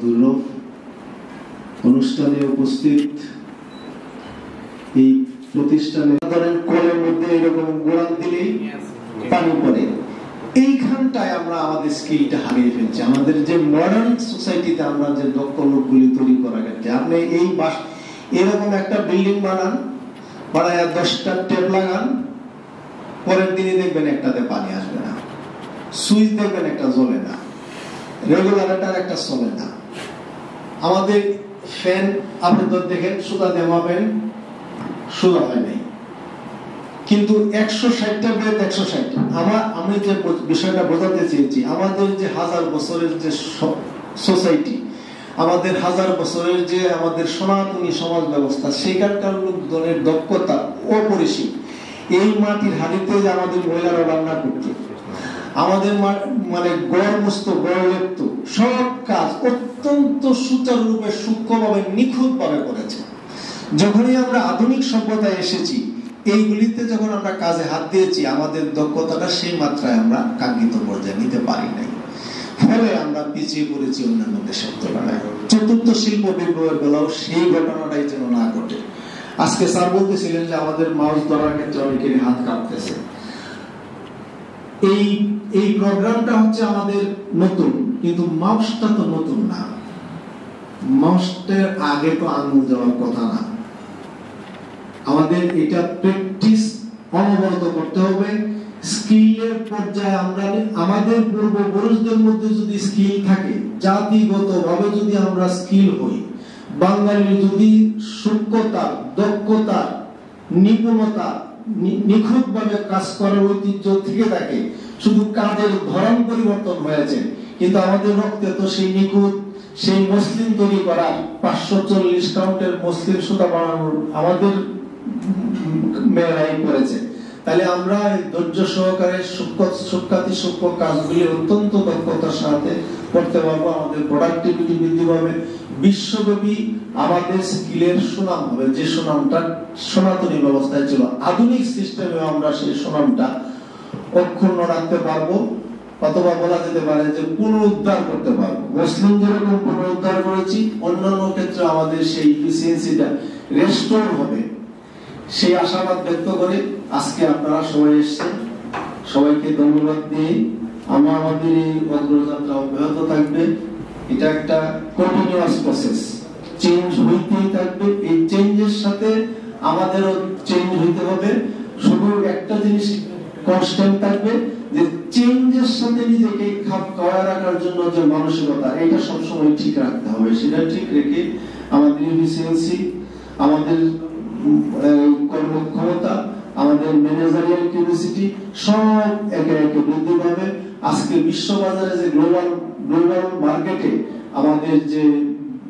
দুর্লভ। অনুষ্ঠানে উপস্থিত এই প্রতিষ্ঠানে ধরেন কলের মধ্যে এরকম গোড়ান দিলেই পানি পড়ে, এইখানটায় আমরা আমাদের স্কিলটা হারিয়ে ফেলছি। আমাদের যে মডার্ন সোসাইটিতে আমরা যে দক্ষ লোকগুলি তৈরি করা গেছে, আপনি এই এরকম একটা বিল্ডিং বানায় 10টা ট্যাপ লাগান, পরের দিনে দেখবেন একটাতে পানি আসবে না, সুইচ দেখবেন একটা জ্বলে না, রেগুলেটর একটা চলে না। আমাদের ফ্যান আপনি তো দেখেন সুতা দেওয়াবেন, সুতা হয় নাই, কিন্তু 160টা বেদ 160টা। আমি যে বিষয়টা বোঝাতে চেয়েছি, আমাদের যে হাজার বছরের যে সোসাইটি, আমাদের হাজার বছরের যে আমাদের সনাতনী সমাজ ব্যবস্থা, সেখানকার লোকজনের দক্ষতা অপরিসীম। এই মাটির হাড়িতে যে আমাদের মহিলারা রান্না করতো, আমাদের মানে গড় মস্ত গড় লেপ্ত, সব কাজ অত্যন্ত সুচারুরূপে সূক্ষ্মভাবে নিখুঁতভাবে করেছে। যখনই আমরা আধুনিক সভ্যতায় এসেছি, এইগুলিতে যখন আমরা কাজে হাত দিয়েছি, আমাদের দক্ষতাটা সেই মাত্রায় আমরা কাঙ্ক্ষিত পর্যায়ে নিতে পারি নাই, ফলে আমরা পিছিয়ে পড়েছি অন্যান্য দেশের তুলনায়। চতুর্থ শিল্প বিপ্লবের বেলাও সেই ঘটনাটাই যেন না ঘটে। আজকে স্যার বলতেছিলেন যে আমাদের মাউস ধরার ক্ষেত্রে অনেকের হাত কাঁপতেছে। এই প্রোগ্রামটা হচ্ছে আমাদের নতুন, কিন্তু মাউসটা তো নতুন না। মাউসটার আগে তো আঙুল দেওয়ার কথা না। আমাদের এটা প্র্যাকটিস অনবরত করতে হবে। স্কিলের পর্যায়ে আমরা আমাদের পূর্বপুরুষদের মধ্যে যদি স্কিল থাকে, জাতিগতভাবে যদি আমরা স্কিল হই, বাঙালির যদি সূক্ষ্মতা, দক্ষতা, নিপুণতা, নিখুঁতভাবে কাজ করার ঐতিহ্য থেকে থাকে, শুধু কাজের ধরন পরিবর্তন হয়েছে, কিন্তু আমাদের রক্তে তো সেই নিখুঁত, সেই মসলিন তৈরি করা, 540 কাউন্টের মসলিন সুতা বানানোর আমাদের মেয়েরাই করেছে। তাহলে আমরা ধৈর্য সহকারে সূক্ষ্ম কাজগুলি অত্যন্ত দক্ষতার সাথে করতে পারবো। আমাদের প্রোডাক্টিভিটি বৃদ্ধি পাবে, বিশ্বব্যাপী আমাদের স্কিলের সুনাম হবে, যে সুনামটা সনাতনী ব্যবস্থায় ছিল। আধুনিক সিস্টেমে আমরা সেই সুনামটা অক্ষুণ্ণ রাখতে পারবো, অথবা বলা যেতে পারে যে পুনরুদ্ধার করতে পারবো। মুসলিম যেরকম পুনরুদ্ধার করেছি, অন্যান্য ক্ষেত্রে আমাদের সেই ইফিসিয়েন্সিটা রেস্টোর হবে, সেই আশাবাদ ব্যক্ত করে আজকে আপনারা সবাই এসেছেন। সবাইকে ধন্যবাদ দিয়ে আমাদের এই অগ্রযাত্রা অব্যাহত থাকবে। এটা একটা কন্টিনিউয়াস প্রসেস, চেঞ্জ হইতেই থাকবে। এই চেঞ্জের সাথে আমাদেরও চেঞ্জ হইতে হবে। শুধু একটা জিনিস কনস্ট্যান্ট থাকবে, যে চেঞ্জের সাথে নিজেকে খাপ খাওয়ায় রাখার জন্য যে মানসিকতা, এটা সবসময় ঠিক রাখতে হবে। সেটা ঠিক রেখে আমাদের এফিসিয়েন্সি, আমাদের কর্মক্ষমতা, আমাদের ম্যানেজারিয়াল ক্যাপাসিটি সব একে একে বৃদ্ধি পাবে। আজকে বিশ্ববাজারে যে গ্লোবাল মার্কেটে আমাদের যে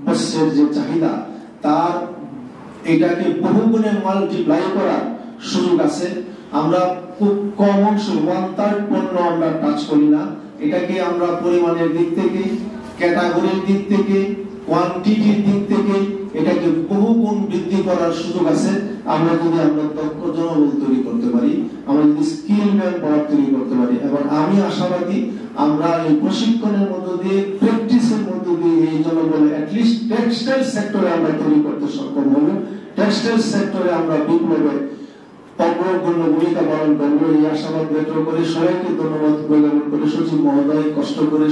বস্ত্রের যে চাহিদা, তার এটাকে বহুগুণে মাল্টিপ্লাই করার সুযোগ আছে। আমরা খুব কম অংশ 1/3 পণ্য আমরা টাচ করি না। এটাকে আমরা পরিমাণের দিক থেকে, ক্যাটাগরির দিক থেকে, কোয়ান্টিটির দিক থেকে এটাকে বহুগুণ বৃদ্ধি করার সুযোগ আছে। আমরা যদি দক্ষ জনবল তৈরি করতে পারি, আমরা যদি স্কিল ম্যান পাওয়ার তৈরি করতে পারি, এবং আমি আশাবাদী আমরা এই প্রশিক্ষণের মধ্য দিয়ে, প্র্যাকটিসের মধ্য দিয়ে এই জনবল অ্যাটলিস্ট টেক্সটাইল সেক্টরে আমরা তৈরি করতে সক্ষম হব। টেক্সটাইল সেক্টরে আমরা বিপ্লবে অগ্রগণ্য ভূমিকা পালন করবো, এই আশাবাদ ব্যক্ত করে সবাইকে ধন্যবাদ জ্ঞাপন করে সচিব মহোদয় কষ্ট করে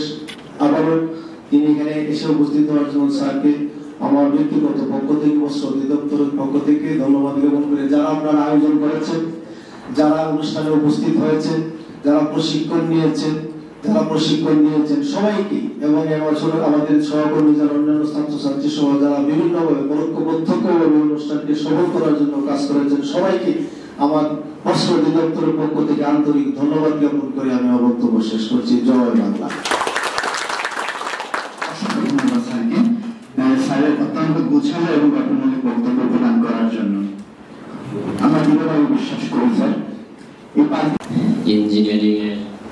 আবারও তিনি এখানে এসে উপস্থিত হওয়ার জন্য স্যারকে আমার ব্যক্তিগত পক্ষ থেকে, বস্ত্র অধিদপ্তরের পক্ষ থেকে ধন্যবাদ জ্ঞাপন করে, যারা আপনারা আয়োজন করেছেন, যারা অনুষ্ঠানে উপস্থিত হয়েছেন, যারা প্রশিক্ষণ নিয়েছেন সবাইকে, এবং এবছর আমাদের সহকর্মী যারা অন্যান্য ছাত্রছাত্রী সহ যারা বিভিন্নভাবে পরোক্ষ প্রত্যক্ষভাবে অনুষ্ঠানকে সফল করার জন্য কাজ করেছেন, সবাইকে আমার বস্ত্র অধিদপ্তরের পক্ষ থেকে আন্তরিক ধন্যবাদ জ্ঞাপন করে আমি আমার বক্তব্য শেষ করছি। জয় বাংলা। স্যারের অত্যন্ত গোছালো এবং গঠনমূলক বক্তব্য প্রদান করার জন্য আমরা দৃঢ়ভাবে বিশ্বাস করি স্যার।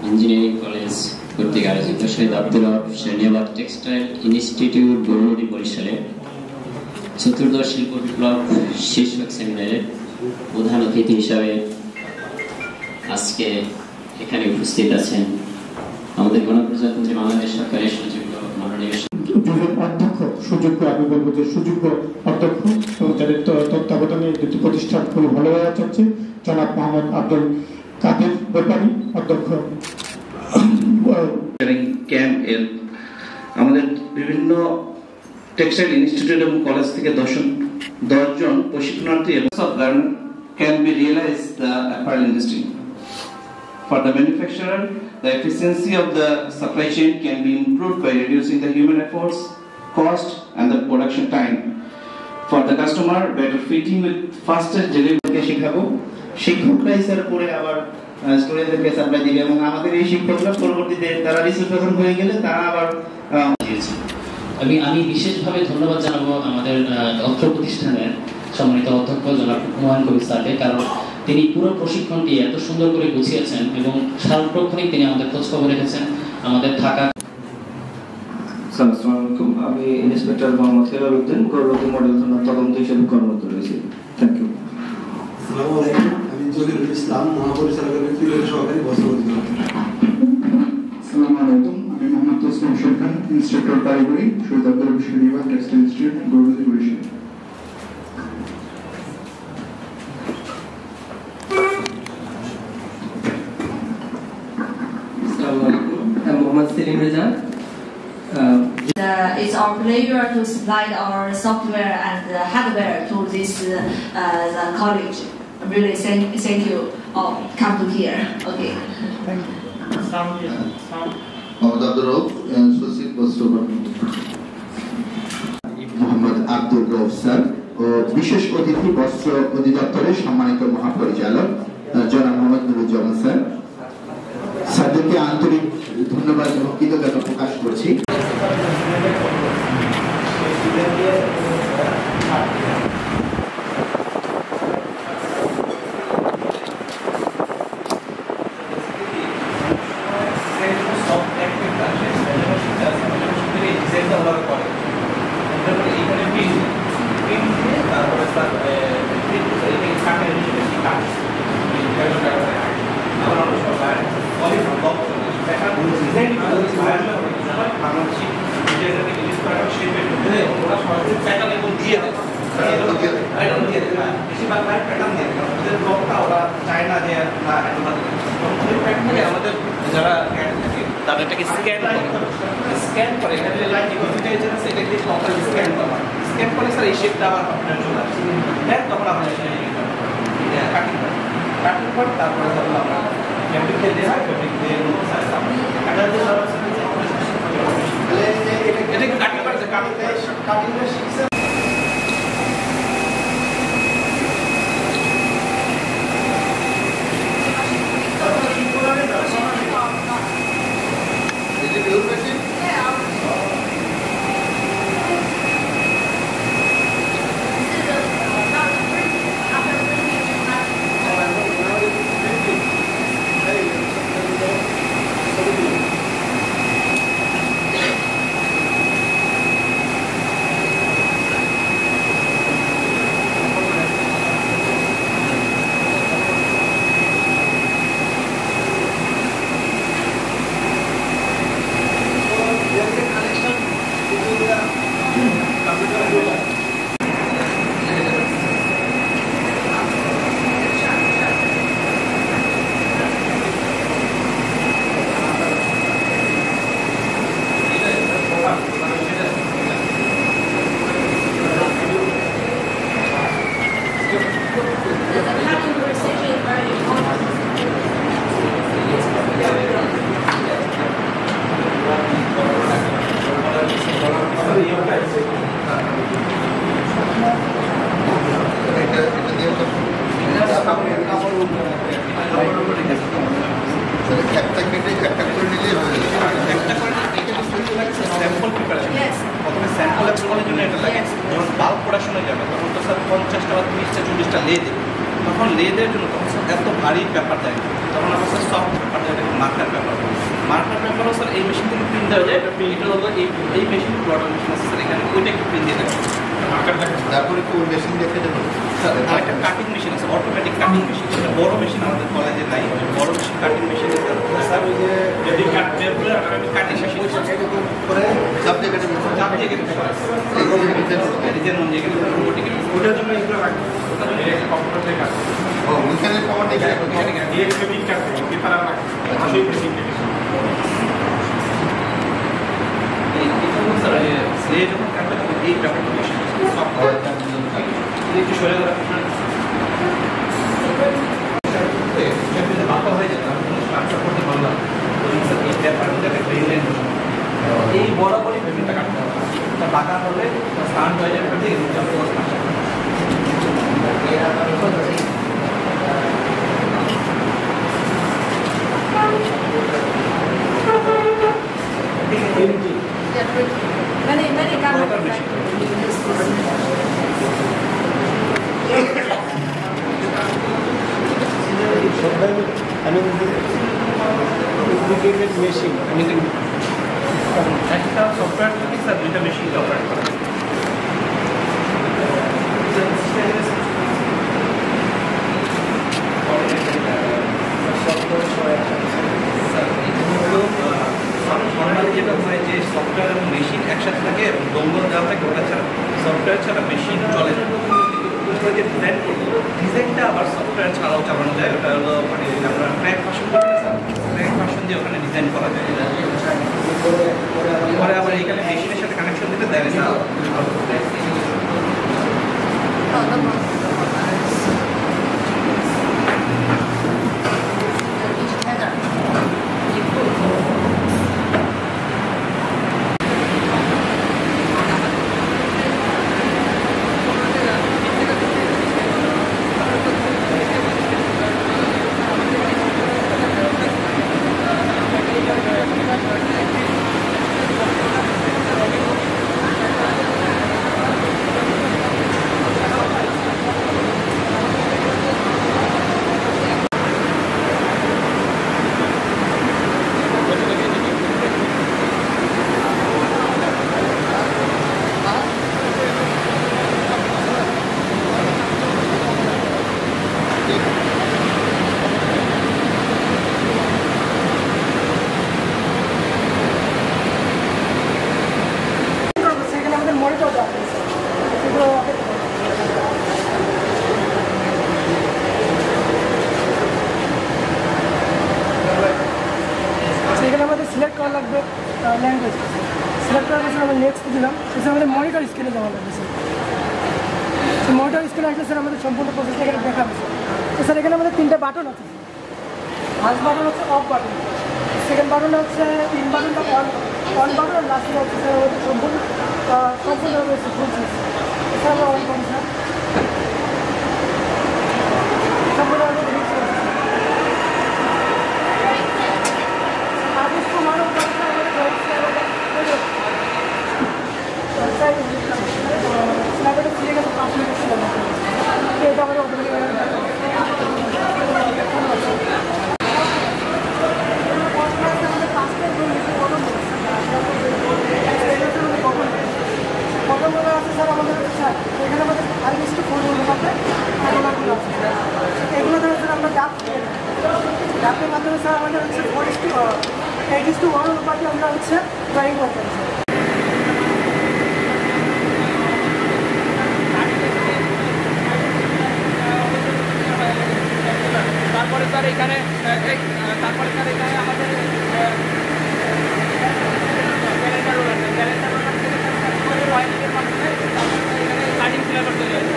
ইঞ্জিনিয়ারিং কলেজ কর্তৃক আয়োজিত শহীদ আব্দুল ওয়াহাব সেনাবাগ টেক্সটাইল ইনস্টিটিউট গৌরবী বরিশালে চতুর্দশ শিল্প বিপ্লব শীর্ষক সেমিনারের প্রধান অতিথি হিসাবে আজকে এখানে উপস্থিত আছেন আমাদের গণপ্রজাতন্ত্রী বাংলাদেশ সরকারের সচিব মাননীয় দুজন অধ্যক্ষ, সুযোগ্য, আমি বলবো যে সুযোগ্য অধ্যক্ষ এবং যাদের তত্ত্বাবধানে দুটি প্রতিষ্ঠান খুব ভালোভাবে চলছে, জনাব মোহাম্মদ আব্দুল কাদের ব্যাপারী অধ্যক্ষ। ক্যাম্প এর আমাদের বিভিন্ন টেক্সটাইল ইনস্টিটিউট এবং কলেজ থেকে 10 জন প্রশিক্ষণার্থী এবং can be realized the apparel industry. For the manufacturer, the efficiency of the supply chain can be improved by reducing the human efforts, cost, and the production time. For the customer, better fitting with faster delivery. শিখাবো, শিক্ষকরা sir পরে আবার স্টুডেন্টদেরকে supply দিবে এবং আমাদের এই শিক্ষকরা পরবর্তীতে তারা রিসার্চ পারসন হয়ে গেলে তারা আবার আমি বিশেষভাবে ধন্যবাদ জানাবো আমাদের অত্র প্রতিষ্ঠানের সম্মানিত অধ্যক্ষ জনাব হুমায়ুন কবির স্যারকে, কারণ তিনি পুরো প্রশিক্ষণটি এত সুন্দর করে গুছিয়েছেন এবং সার্বক্ষণিক তিনি আমাদের খোঁজ খবর রেখেছেন আমাদের থাকা। আসসালামু আলাইকুম, আমি ইন্সপেক্টর মোহাম্মদ হেলাল উদ্দিন, গৌরবতী মডেল থানার তদন্ত হিসেবে কর্মরত রয়েছি। Thank you. আসসালামু আলাইকুম, আমি জলিলুল ইসলাম, মহাপরিচালকের ব্যক্তিগত সহকারী বস্ত্র অধিদপ্তর। আসসালামু আলাইকুম, আমি মোহাম্মদ তসলিম শেখান, ইন্সট্রাক্টর কারিগরি, শহীদ আব্দুল রশিদ বিভাগ, টেক্সটাইল ইনস্টিটিউট, গৌরবতী বরিশাল। আসসালামু আলাইকুম, আমি Mohammad Selim Reza. It's our pleasure to supply our software and hardware to this the college. Really, thank you. Oh, come to here. Okay. Thank you. Mohammad Abdur Rauf, সচিব বস্ত্র মোহাম্মদ আব্দুল রউফ স্যার ও বিশেষ অতিথি বস্ত্র অধিদপ্তরের সম্মানিত মহাপরিচালক জনাব মোহাম্মদ নুরুজ্জামান স্যার। স্যারদেরকে আন্তরিক ধন্যবাদ এবং কৃতজ্ঞতা প্রকাশ করছি। তাদেরটাকে স্ক্যান করে স্ক্যান করে স্যার এই শেপটা আবার চলে আসছে, তখন আমরা কাটিং পর তারপরে আমরা ফেব্রিক দিয়ে হয়, ফেব্রিক দিয়ে এটা কাটিং করছে, কাটিং শিখছে। তখন লেদের জন্য তখন এত ভারী পেপার দেয়, তখন আমরা স্যার সফট পেপার দেয়, মার্কার পেপার। মার্কার পেপারও স্যার এই মেশিন থেকে প্রিন্ট দেওয়া যায়, এটা হলো এই মেশিন প্লটার মেশিন আছে স্যার, এখানে ওইটা একটু প্রিন্ট দিয়ে দেয় মার্কার। তারপরে কি ওই মেশিন দেখে দেবো একটা কাটিং মেশিন আছে, অটোমেটিক কাটিং মেশিন, সেটা বড় মেশিন আমাদের কলেজে নাই, বড় মেশিন কাটিং মেশিন স্যার ওই যে যদি কাটবে বলে কাটিং মেশিন করে চাপতে কেটে ডিজাইন অনুযায়ী রোবোটিক ওটার জন্য এগুলো রাখবে, ওটার জন্য কম্পিউটারে কাজ ও ওইখানে পাওয়ার ডিএক্সপি কাটবে পেপার রাখবে সেই মেশিন স্যার এই যখন কাটবে তখন এই ব্যাপারটা মেশিন একটু সরে ধরা বাঁকা হয়ে যেত, আমি কোনো ট্রান্সফার করতে পারলাম এই ব্যাপারটাকে ব্রেইন এই বরাবরই পেমেন্টটা কাটতে হবে, বাঁকা হলে স্টান্ট হয়ে যাবে মেশিন একটা সফটওয়্যার থেকে স্যার দুইটা মেশিন অপারেট করা যেটা হয় যে সফটওয়্যার এবং মেশিন একসাথে থাকে এবং ডোঙ্গল দেওয়া থাকে, ওটা ছাড়া সফটওয়্যার ছাড়া মেশিন চলে না। যে ডিজাইন করবো ডিজাইনটা আবার সফটওয়্যার ছাড়াও চালানো যায়, ওটা হলো মানে আমরা ট্র্যাক ভার্সন করি না স্যার, ট্র্যাক ভার্সন দিয়ে ওখানে ডিজাইন করা যায়, পরে আবার এখানে মেশিনের সাথে কানেকশন দিতে দেয় না। সিলেক্ট করা লাগবে ল্যাঙ্গুয়েজ, সিলেক্ট করার পর আমরা নেক্সট দিলাম, এসে আমাদের মনিটর স্ক্রিনে যাওয়া লাগবে স্যার। সেই মনিটর স্ক্রিনে আসলে স্যার আমাদের সম্পূর্ণ প্রসেসটা এখানে দেখাবে স্যার। তো স্যার এখানে আমাদের তিনটা বাটন আছে, ফার্স্ট বাটন হচ্ছে অফ বাটন, সেকেন্ড বাটন হচ্ছে ইন বাটনটা অন বাটন, আর লাস্টে হচ্ছে স্যার আমাদের সম্পূর্ণ রয়েছে ফুল সুইচ। স্যার আমরা অন করি স্যার, সম্পূর্ণ আমাদের এগুলো ধরে স্যার আমরা ডাকের মাধ্যমে স্যার আমাদের হচ্ছে 8:1 অনুপাতে আমরা হচ্ছে ড্রয়িং করতে পারি। তারপরে স্যার এখানে আমাদের ক্যালেন্ডার রোল আছে, ক্যালেন্ডার রোল থেকে ওয়াইনিংয়ের মাধ্যমে এখানে কাটিং ফ্লেভার তৈরি হয়।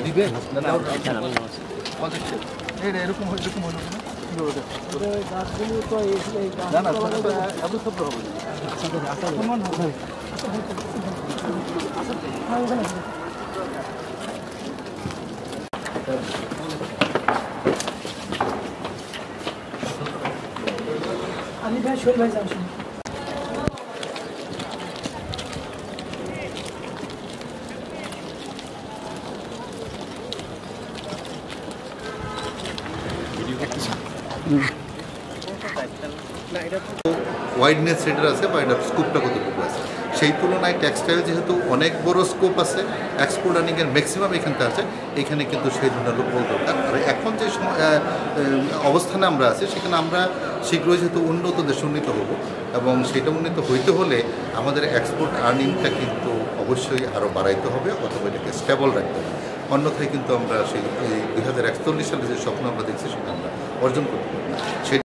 দিবে এরকম হলো না Ali Bhai, Shoaib Bhai, Jamshid. ওয়াইডনেস সেটার আছে বা এটা স্কোপটা কতটুকু আছে সেই তুলনায় টেক্সটাইল যেহেতু অনেক বড় স্কোপ আছে, এক্সপোর্ট আর্নিংয়ের ম্যাক্সিমাম এখানটা আছে, এখানে কিন্তু সেই ধরনের লোকবল দরকার। আর এখন যে অবস্থানে আমরা আছি সেখানে আমরা শীঘ্রই যেহেতু উন্নত দেশে উন্নীত হব এবং সেটা উন্নীত হইতে হলে আমাদের এক্সপোর্ট আর্নিংটা কিন্তু অবশ্যই আরও বাড়াইতে হবে অথবা এটাকে স্টেবল রাখতে হবে, অন্যথায় কিন্তু আমরা সেই 2041 সালে যে স্বপ্ন আমরা দেখছি সেটা আমরা অর্জন করতে পারব না।